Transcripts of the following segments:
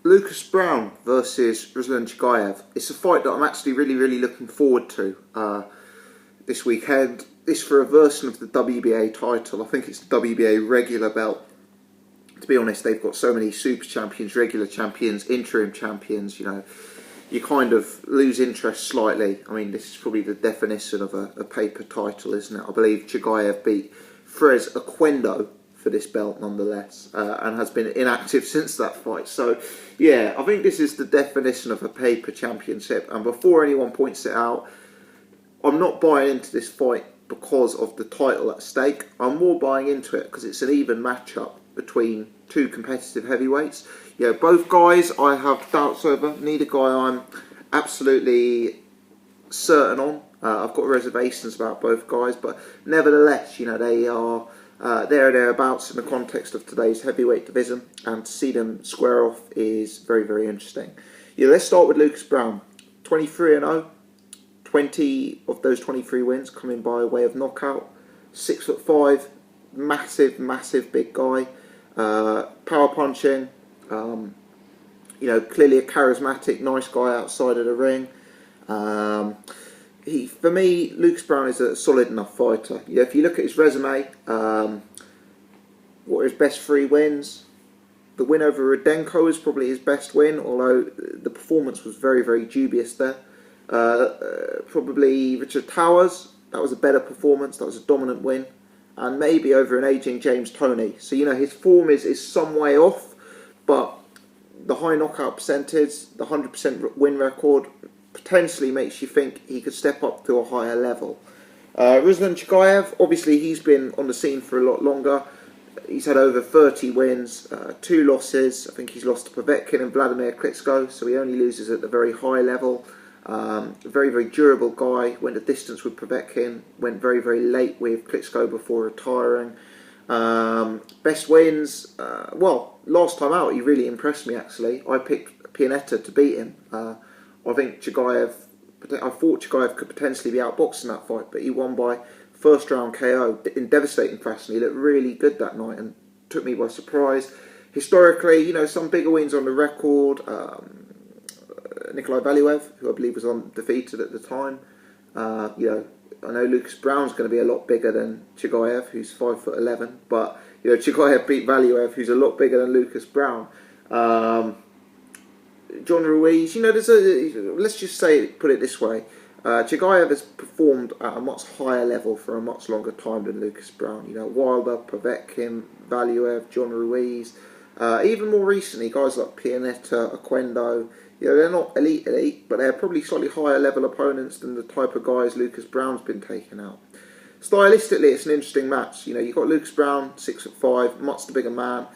Lucas Browne versus Ruslan Chagaev. It's a fight that I'm actually really looking forward to this weekend. This for a version of the WBA title. I think it's the WBA regular belt. To be honest, they've got so many super champions, regular champions, interim champions, you kind of lose interest slightly. I mean, this is probably the definition of a paper title, isn't it? I believe Chagaev beat Frez Oquendo for this belt nonetheless, and has been inactive since that fight. So, yeah, I think this is the definition of a paper championship. And before anyone points it out, I'm not buying into this fight because of the title at stake. I'm more buying into it because it's an even matchup between two competitive heavyweights. Yeah, both guys I have doubts over. Neither guy I'm absolutely certain on. I've got reservations about both guys, but nevertheless, they are there or thereabouts in the context of today's heavyweight division, and to see them square off is very interesting. Yeah, let's start with Lucas Browne. 23-0. 20 of those 23 wins coming by way of knockout. 6'5", massive big guy. Power punching. Clearly a charismatic, nice guy outside of the ring. For me, Lucas Browne is a solid enough fighter. If you look at his resume, what are his best 3 wins? The win over Rudenko is probably his best win, although the performance was very dubious there. Probably Richard Towers, that was a better performance, that was a dominant win. And maybe over an ageing James Toney. So, his form is some way off, but the high knockout percentage, the 100% win record, potentially makes you think he could step up to a higher level. Ruslan Chagaev, obviously he's been on the scene for a lot longer. He's had over 30 wins, 2 losses. I think he's lost to Povetkin and Vladimir Klitschko, so he only loses at the very high level. Very durable guy. Went the distance with Povetkin. Went very late with Klitschko before retiring. Best wins. Last time out he really impressed me actually. I picked Pianeta to beat him. I think I thought Chagaev could potentially be outboxed in that fight, but he won by first round KO in devastating fashion. He looked really good that night and took me by surprise. Historically, some bigger wins on the record. Nikolai Valuev, who I believe was undefeated at the time. I know Lucas Browne's going to be a lot bigger than Chagaev, who's 5'11", but Chagaev beat Valuev, who's a lot bigger than Lucas Browne. John Ruiz, let's just put it this way. Chagaev has performed at a much higher level for a much longer time than Lucas Browne. Wilder, Povetkin, Valuev, John Ruiz. Even more recently, guys like Pianeta, Oquendo, they're not elite, but they're probably slightly higher level opponents than the type of guys Lucas Browne's been taking out. Stylistically, it's an interesting match. You've got Lucas Browne, 6'5", much the bigger man.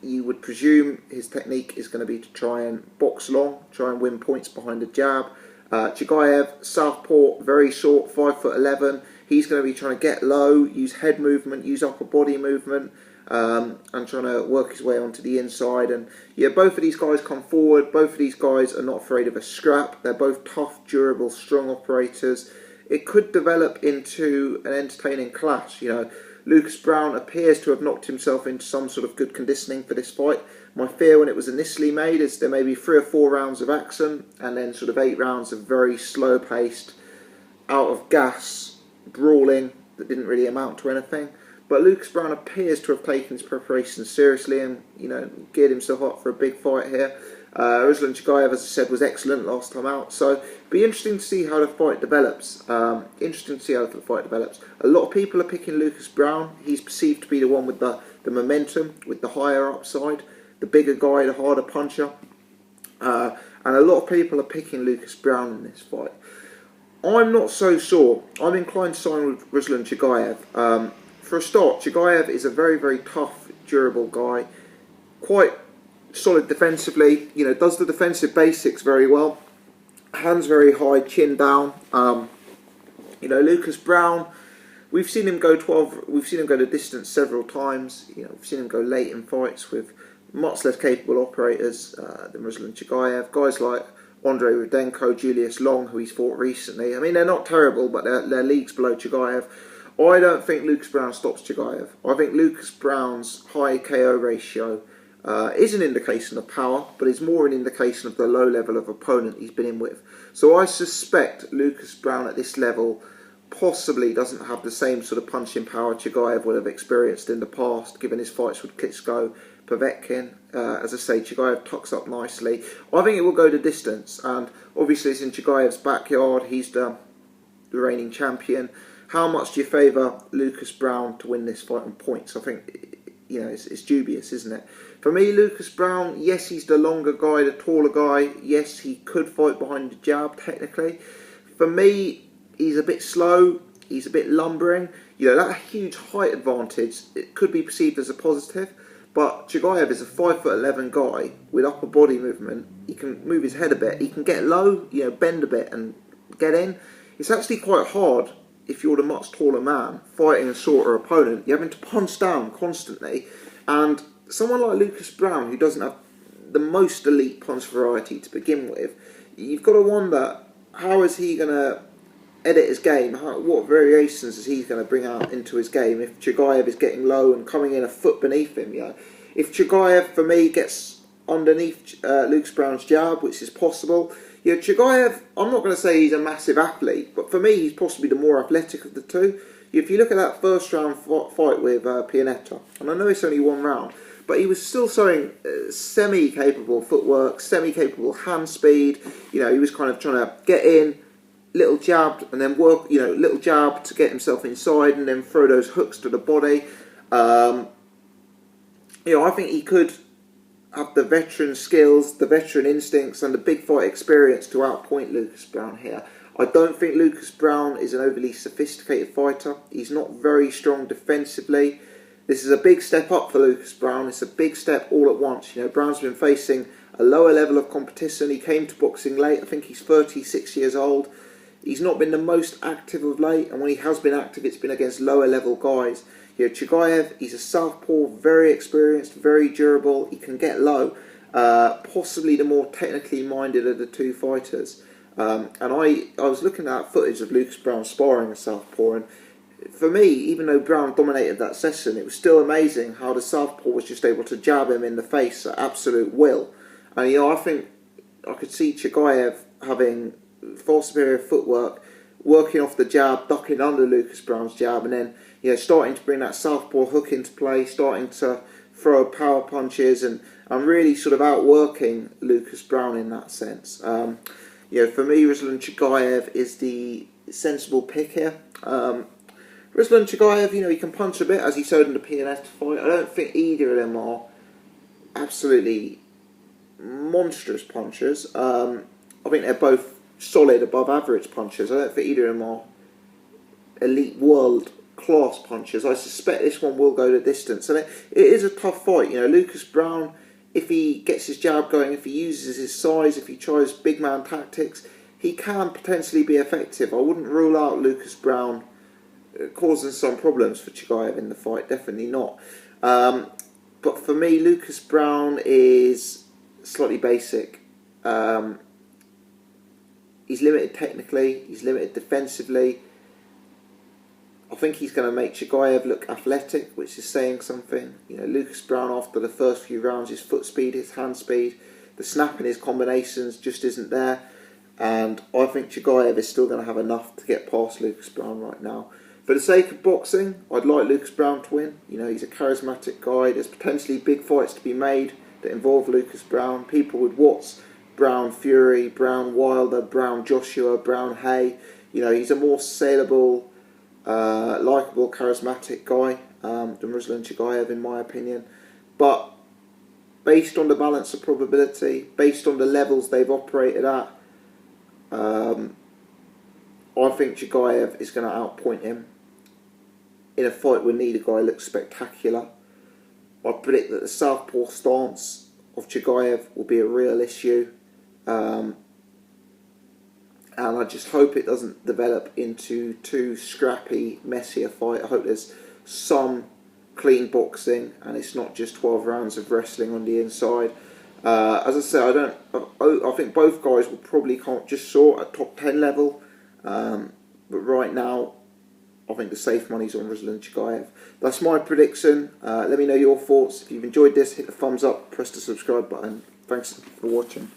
You would presume his technique is going to be to try and box long, try and win points behind the jab. Chagaev, southpaw, very short, 5'11". He's going to be trying to get low, use head movement, use upper body movement, and trying to work his way onto the inside. And both of these guys come forward. Both of these guys are not afraid of a scrap. They're both tough, durable, strong operators. It could develop into an entertaining clash. Lucas Browne appears to have knocked himself into some sort of good conditioning for this fight. My fear when it was initially made is there may be 3 or 4 rounds of action and then sort of 8 rounds of very slow-paced, out of gas, brawling that didn't really amount to anything. But Lucas Browne appears to have taken his preparations seriously and, geared himself up for a big fight here. Ruslan Chagaev, as I said, was excellent last time out. So it'll be interesting to see how the fight develops. A lot of people are picking Lucas Browne. He's perceived to be the one with the momentum, with the higher upside, the bigger guy, the harder puncher. And a lot of people are picking Lucas Browne in this fight. I'm not so sure. I'm inclined to sign with Ruslan Chagaev. For a start, Chagaev is a very tough, durable guy. Quite solid defensively. Does the defensive basics very well. Hands very high, chin down. Lucas Browne, we've seen him go the distance several times. We've seen him go late in fights with much less capable operators than Ruslan Chagaev. Guys like Andre Rudenko, Julius Long, who he's fought recently. I mean, they're not terrible, but they're leagues below Chagaev. I don't think Lucas Browne stops Chagaev. I think Lucas Browne's high KO ratio is an indication of power, but is more an indication of the low level of opponent he's been in with. So I suspect Lucas Browne at this level possibly doesn't have the same sort of punching power Chagaev would have experienced in the past, given his fights with Klitschko, Povetkin. As I say, Chagaev tucks up nicely. I think it will go the distance, and obviously it's in Chagaev's backyard. He's the reigning champion. How much do you favour Lucas Browne to win this fight on points? I think, you know, it's dubious, isn't it? For me, Lucas Browne, yes, he's the longer guy, the taller guy. Yes, he could fight behind the jab, technically. For me, he's a bit slow. He's a bit lumbering. You know, that huge height advantage, it could be perceived as a positive. But Chagaev is a 5'11" guy with upper body movement. He can move his head a bit. He can get low, you know, bend a bit and get in. It's actually quite hard if you're the much taller man fighting a shorter opponent. You're having to punch down constantly. And someone like Lucas Browne, who doesn't have the most elite punch variety to begin with, you've got to wonder, how is he going to edit his game? What variations is he going to bring out into his game if Chagaev is getting low and coming in a foot beneath him? You know, if Chagaev, for me, gets underneath Lucas Browne's jab, which is possible, you know, Chagaev, I'm not going to say he's a massive athlete, but for me, he's possibly the more athletic of the two. If you look at that first round fight with Pianetta, and I know it's only one round, but he was still showing semi-capable footwork, semi-capable hand speed. You know, he was kind of trying to get in, little jab, and then work, you know, little jab to get himself inside, and then throw those hooks to the body. You know, I think he could have the veteran skills, the veteran instincts, and the big fight experience to outpoint Lucas Browne here. I don't think Lucas Browne is an overly sophisticated fighter. He's not very strong defensively. This is a big step up for Lucas Browne. It's a big step all at once. You know, Browne's been facing a lower level of competition. He came to boxing late. I think he's 36 years old. He's not been the most active of late, and when he has been active, it's been against lower level guys. You know, Chagaev, he's a southpaw, very experienced, very durable. He can get low. Possibly the more technically minded of the two fighters. And I was looking at footage of Lucas Browne sparring a southpaw, and for me, even though Browne dominated that session, it was still amazing how the southpaw was just able to jab him in the face at absolute will. And you know, I think I could see Chagaev having far superior footwork, working off the jab, ducking under Lucas Browne's jab, and then, you know, starting to bring that southpaw hook into play, starting to throw power punches, and really sort of outworking Lucas Browne in that sense. You know, for me, Ruslan Chagaev is the sensible pick here. Ruslan Chagaev, you know, he can punch a bit, as he showed in the Pianetta fight. I don't think either of them are absolutely monstrous punchers. I think they're both solid, above average punchers. I don't think either of them are elite world class punchers. I suspect this one will go the distance, and it is a tough fight. You know, Lucas Browne, if he gets his jab going, if he uses his size, if he tries big man tactics, he can potentially be effective. I wouldn't rule out Lucas Browne causing some problems for Chagaev in the fight, definitely not. But for me, Lucas Browne is slightly basic. He's limited technically, he's limited defensively. I think he's going to make Chagaev look athletic, which is saying something. You know, Lucas Browne, after the first few rounds, his foot speed, his hand speed, the snap in his combinations just isn't there. And I think Chagaev is still going to have enough to get past Lucas Browne right now. For the sake of boxing, I'd like Lucas Browne to win. You know, he's a charismatic guy. There's potentially big fights to be made that involve Lucas Browne. People would watch Browne Fury, Browne Wilder, Browne Joshua, Browne Hay. You know, he's a more saleable, likeable, charismatic guy than Ruslan Chagaev, in my opinion. But based on the balance of probability, based on the levels they've operated at, I think Chagaev is going to outpoint him. In a fight where neither guy looks spectacular, I predict that the southpaw stance of Chagaev will be a real issue. And I just hope it doesn't develop into too scrappy, messy a fight. I hope there's some clean boxing and it's not just 12 rounds of wrestling on the inside. As I said, I think both guys will probably come just short at top 10 level. But right now, I think the safe money's on Ruslan Chagaev. That's my prediction. Let me know your thoughts. If you've enjoyed this, hit the thumbs up, press the subscribe button. Thanks for watching.